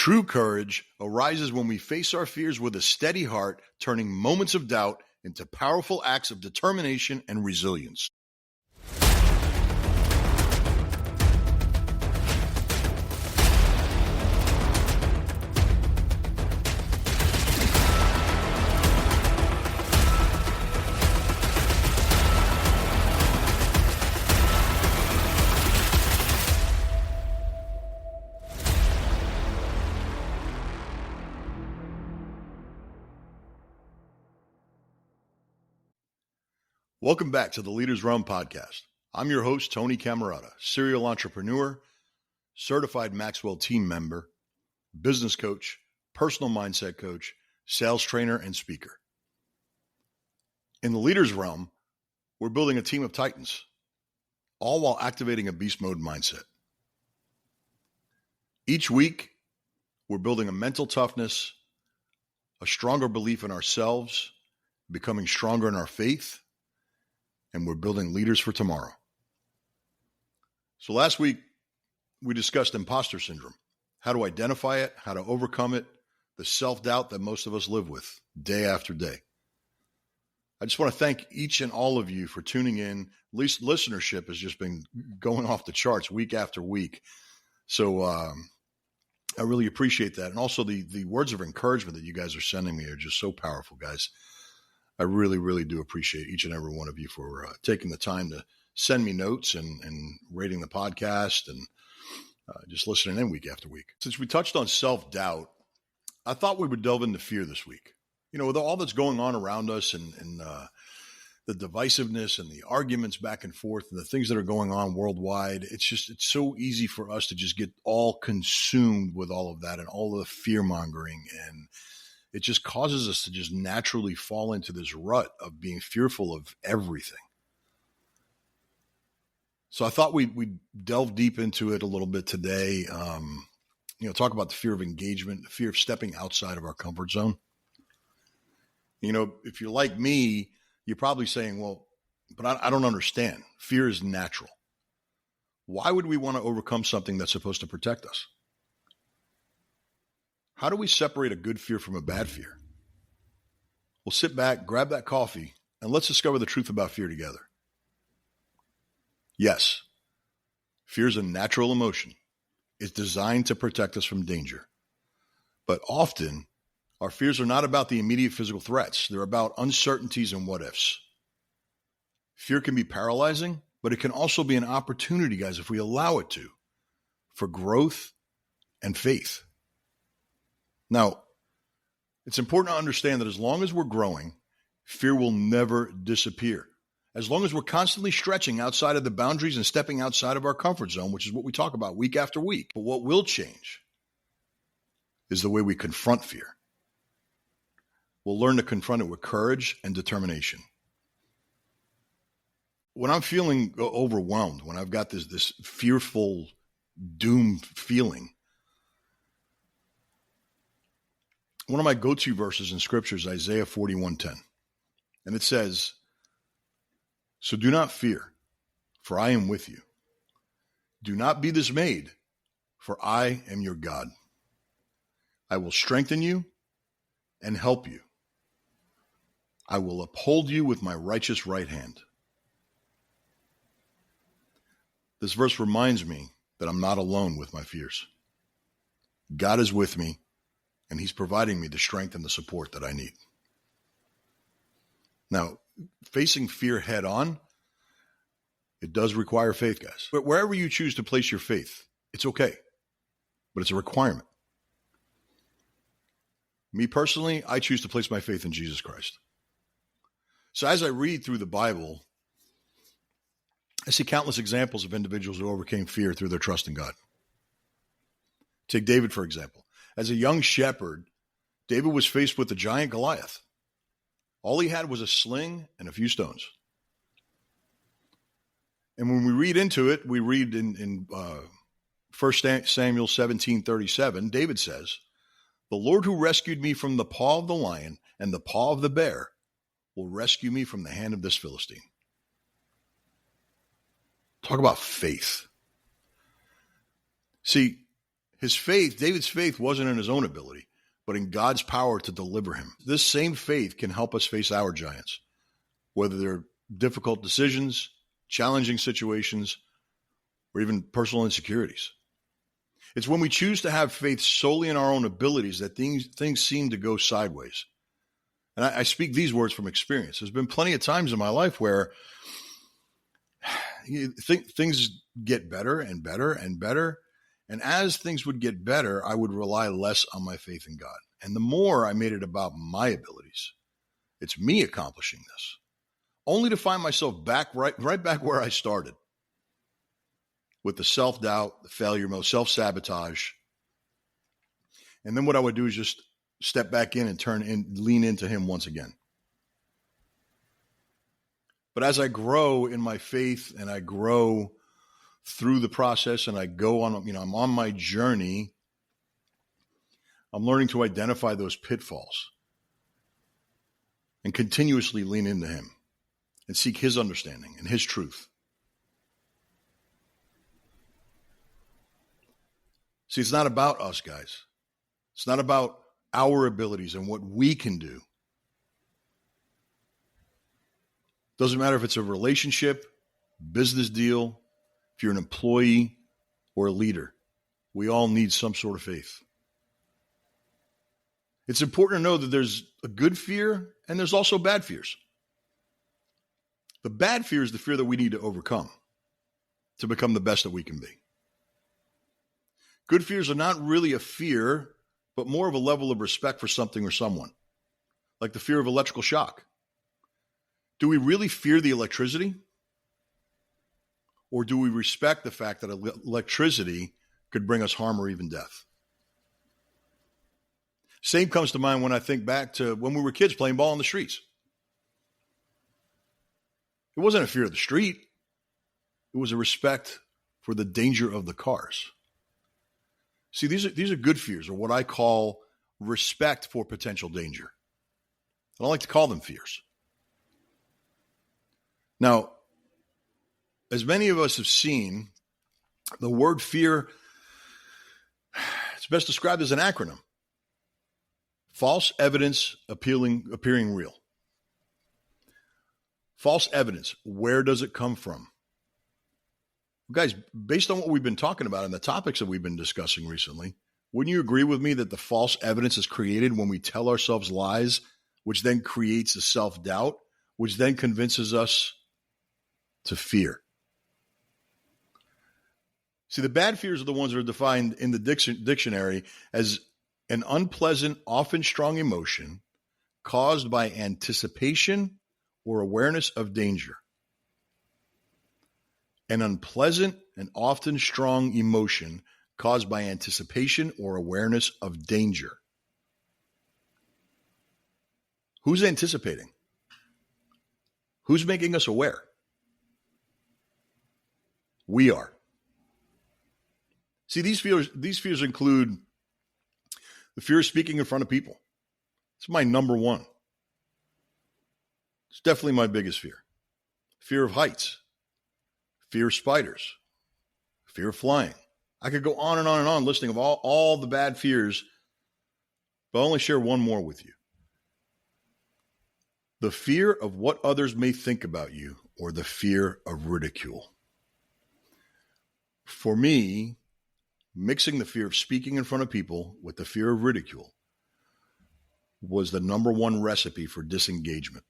True courage arises when we face our fears with a steady heart, turning moments of doubt into powerful acts of determination and resilience. Welcome back to the Leaders Realm podcast. I'm your host, Tony Cammarata, serial entrepreneur, certified Maxwell team member, business coach, personal mindset coach, sales trainer, and speaker. In the Leaders Realm, we're building a team of titans, all while activating a beast mode mindset. Each week, we're building a mental toughness, a stronger belief in ourselves, becoming stronger in our faith, and we're building leaders for tomorrow. So last week, we discussed imposter syndrome, how to identify it, how to overcome it, the self-doubt that most of us live with day after day. I just want to thank each and all of you for tuning in. At least listenership has just been going off the charts week after week. So I really appreciate that. And also the words of encouragement that you guys are sending me are just so powerful, guys. I really, really do appreciate each and every one of you for taking the time to send me notes and rating the podcast and just listening in week after week. Since we touched on self-doubt, I thought we would delve into fear this week. You know, with all that's going on around us and the divisiveness and the arguments back and forth and the things that are going on worldwide, it's so easy for us to just get all consumed with all of that and all of the fear-mongering, and it just causes us to just naturally fall into this rut of being fearful of everything. So I thought we'd delve deep into it a little bit today. Talk about the fear of engagement, the fear of stepping outside of our comfort zone. You know, if you're like me, you're probably saying, well, but I don't understand. Fear is natural. Why would we want to overcome something that's supposed to protect us? How do we separate a good fear from a bad fear? Well, sit back, grab that coffee, and let's discover the truth about fear together. Yes, fear is a natural emotion. It's designed to protect us from danger. But often, our fears are not about the immediate physical threats. They're about uncertainties and what-ifs. Fear can be paralyzing, but it can also be an opportunity, guys, if we allow it to, for growth and faith. Now, it's important to understand that as long as we're growing, fear will never disappear. As long as we're constantly stretching outside of the boundaries and stepping outside of our comfort zone, which is what we talk about week after week. But what will change is the way we confront fear. We'll learn to confront it with courage and determination. When I'm feeling overwhelmed, when I've got this fearful doom feeling, one of my go-to verses in Scripture is Isaiah 41:10. And it says, "So do not fear, for I am with you. Do not be dismayed, for I am your God. I will strengthen you and help you. I will uphold you with my righteous right hand." This verse reminds me that I'm not alone with my fears. God is with me, and he's providing me the strength and the support that I need. Now, facing fear head on, it does require faith, guys. But wherever you choose to place your faith, it's okay. But it's a requirement. Me personally, I choose to place my faith in Jesus Christ. So as I read through the Bible, I see countless examples of individuals who overcame fear through their trust in God. Take David, for example. As a young shepherd, David was faced with the giant Goliath. All he had was a sling and a few stones. And when we read into it, we read in 1 Samuel 17:37, David says, "The Lord who rescued me from the paw of the lion and the paw of the bear will rescue me from the hand of this Philistine." Talk about faith. See, David's faith wasn't in his own ability, but in God's power to deliver him. This same faith can help us face our giants, whether they're difficult decisions, challenging situations, or even personal insecurities. It's when we choose to have faith solely in our own abilities that things seem to go sideways. And I speak these words from experience. There's been plenty of times in my life where things get better and better and better. And as things would get better, I would rely less on my faith in God. And the more I made it about my abilities, it's me accomplishing this, only to find myself right back where I started, with the self-doubt, the failure mode, self-sabotage. And then what I would do is just step back in and lean into him once again. But as I grow in my faith and I grow through the process and I go on, I'm on my journey, I'm learning to identify those pitfalls and continuously lean into him and seek his understanding and his truth. See, it's not about us, guys. It's not about our abilities and what we can do. Doesn't matter if it's a relationship, business deal, if you're an employee or a leader. We all need some sort of faith. It's important to know that there's a good fear and there's also bad fears. The bad fear is the fear that we need to overcome to become the best that we can be. Good fears are not really a fear, but more of a level of respect for something or someone, like the fear of electrical shock. Do we really fear the electricity? Or do we respect the fact that electricity could bring us harm or even death? Same comes to mind when I think back to when we were kids playing ball in the streets. It wasn't a fear of the street. It was a respect for the danger of the cars. See, these are good fears, or what I call respect for potential danger. I don't like to call them fears. Now, as many of us have seen, the word fear, it's best described as an acronym. False evidence appearing real. False evidence, where does it come from? Guys, based on what we've been talking about and the topics that we've been discussing recently, wouldn't you agree with me that the false evidence is created when we tell ourselves lies, which then creates a self-doubt, which then convinces us to fear? See, the bad fears are the ones that are defined in the dictionary as an unpleasant, often strong emotion caused by anticipation or awareness of danger. An unpleasant and often strong emotion caused by anticipation or awareness of danger. Who's anticipating? Who's making us aware? We are. See, these fears include the fear of speaking in front of people. It's my number one. It's definitely my biggest fear. Fear of heights. Fear of spiders. Fear of flying. I could go on and on and on listing of all the bad fears, but I'll only share one more with you. The fear of what others may think about you, or the fear of ridicule. For me, mixing the fear of speaking in front of people with the fear of ridicule was the number one recipe for disengagement.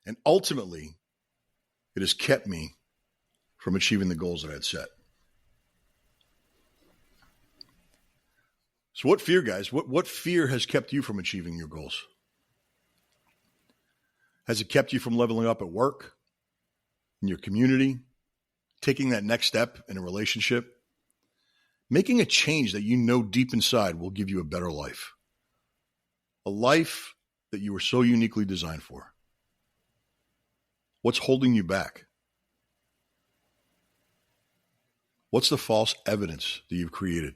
And ultimately, it has kept me from achieving the goals that I had set. So what fear, guys? What fear has kept you from achieving your goals? Has it kept you from leveling up at work, in your community, taking that next step in a relationship, making a change that you know deep inside will give you a better life? A life that you were so uniquely designed for. What's holding you back? What's the false evidence that you've created?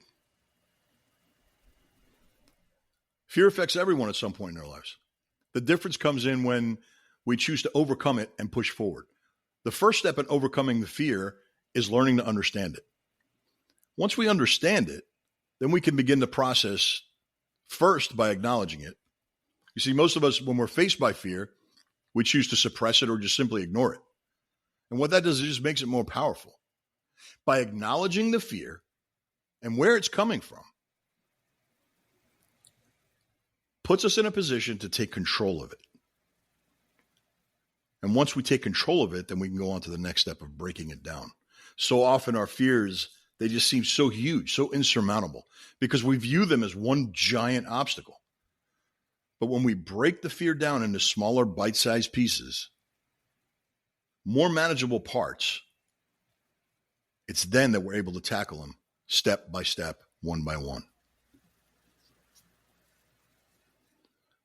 Fear affects everyone at some point in their lives. The difference comes in when we choose to overcome it and push forward. The first step in overcoming the fear is learning to understand it. Once we understand it, then we can begin the process first by acknowledging it. You see, most of us, when we're faced by fear, we choose to suppress it or just simply ignore it. And what that does is it just makes it more powerful. By acknowledging the fear and where it's coming from, puts us in a position to take control of it. And once we take control of it, then we can go on to the next step of breaking it down. So often our fears, they just seem so huge, so insurmountable, because we view them as one giant obstacle. But when we break the fear down into smaller bite-sized pieces, more manageable parts, it's then that we're able to tackle them step by step, one by one.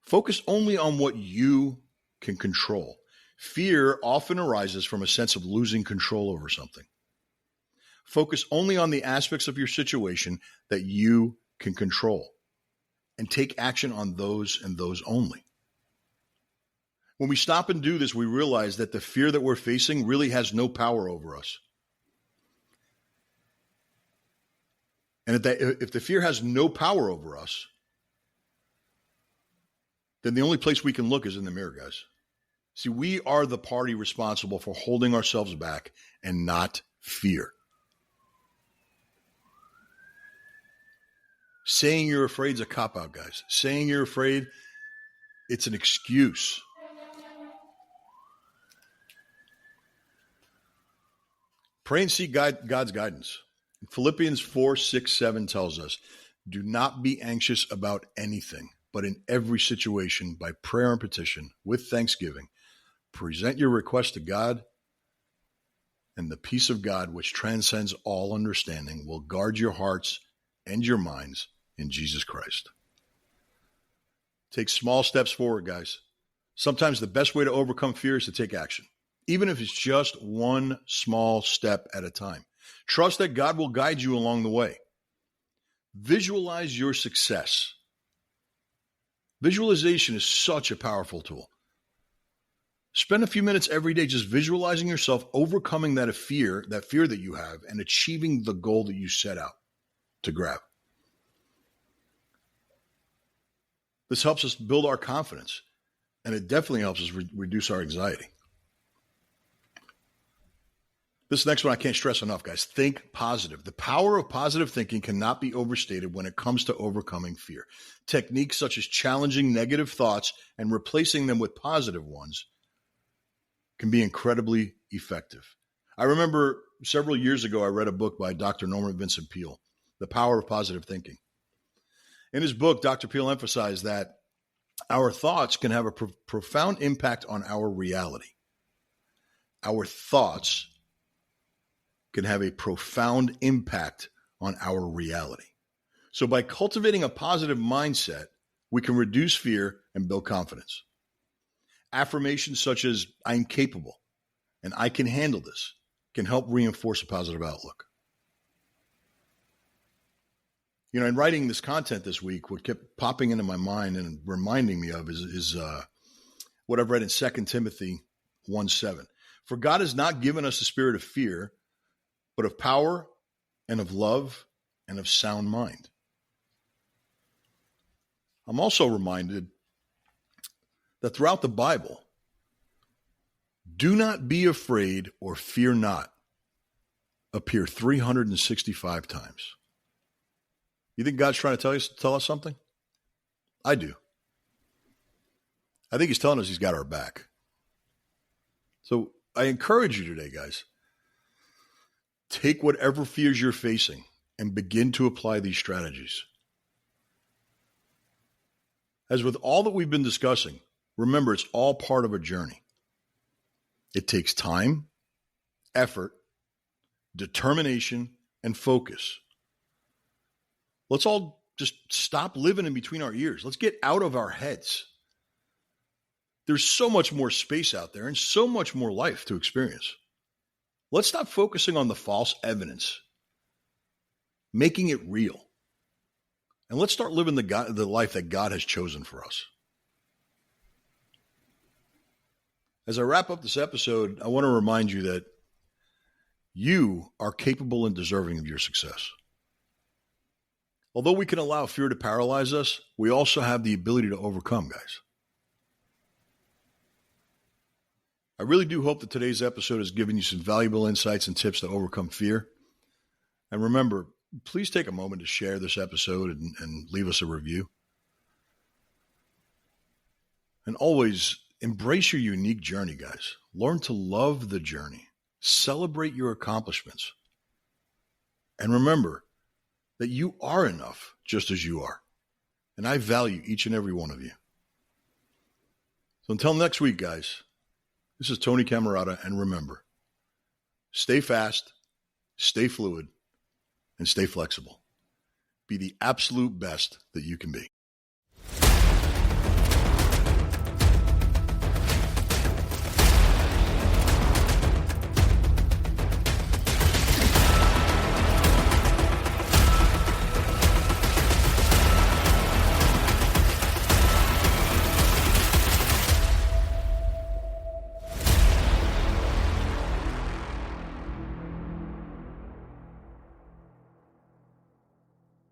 Focus only on what you can control. Fear often arises from a sense of losing control over something. Focus only on the aspects of your situation that you can control and take action on those and those only. When we stop and do this, we realize that the fear that we're facing really has no power over us. And if the fear has no power over us, then the only place we can look is in the mirror, guys. See, we are the party responsible for holding ourselves back and not fear. Saying you're afraid is a cop-out, guys. Saying you're afraid, it's an excuse. Pray and seek God's guidance. Philippians 4:6-7 tells us, do not be anxious about anything, but in every situation, by prayer and petition, with thanksgiving, present your request to God, and the peace of God, which transcends all understanding, will guard your hearts and your minds in Jesus Christ. Take small steps forward, guys. Sometimes the best way to overcome fear is to take action, even if it's just one small step at a time. Trust that God will guide you along the way. Visualize your success. Visualization is such a powerful tool. Spend a few minutes every day just visualizing yourself overcoming that fear that you have and achieving the goal that you set out to grab. This helps us build our confidence, and it definitely helps us reduce our anxiety. This next one I can't stress enough, guys. Think positive. The power of positive thinking cannot be overstated when it comes to overcoming fear. Techniques such as challenging negative thoughts and replacing them with positive ones can be incredibly effective. I remember several years ago, I read a book by Dr. Norman Vincent Peale, The Power of Positive Thinking. In his book, Dr. Peale emphasized that our thoughts can have a profound impact on our reality. Our thoughts can have a profound impact on our reality. So by cultivating a positive mindset, we can reduce fear and build confidence. Affirmations such as, I'm capable and I can handle this, can help reinforce a positive outlook. You know, in writing this content this week, what kept popping into my mind and reminding me of is what I've read in 2 Timothy 1:7. For God has not given us the spirit of fear, but of power and of love and of sound mind. I'm also reminded that throughout the Bible, do not be afraid or fear not appear 365 times. You think God's trying to tell us something? I do. I think he's telling us he's got our back. So I encourage you today, guys, take whatever fears you're facing and begin to apply these strategies. As with all that we've been discussing, remember it's all part of a journey. It takes time, effort, determination, and focus. Let's all just stop living in between our ears. Let's get out of our heads. There's so much more space out there and so much more life to experience. Let's stop focusing on the false evidence, making it real. And let's start living the life that God has chosen for us. As I wrap up this episode, I want to remind you that you are capable and deserving of your success. Although we can allow fear to paralyze us, we also have the ability to overcome, guys. I really do hope that today's episode has given you some valuable insights and tips to overcome fear. And remember, please take a moment to share this episode and leave us a review. And always embrace your unique journey, guys. Learn to love the journey. Celebrate your accomplishments. And remember that you are enough just as you are. And I value each and every one of you. So until next week, guys, this is Tony Cammarata. And remember, stay fast, stay fluid, and stay flexible. Be the absolute best that you can be.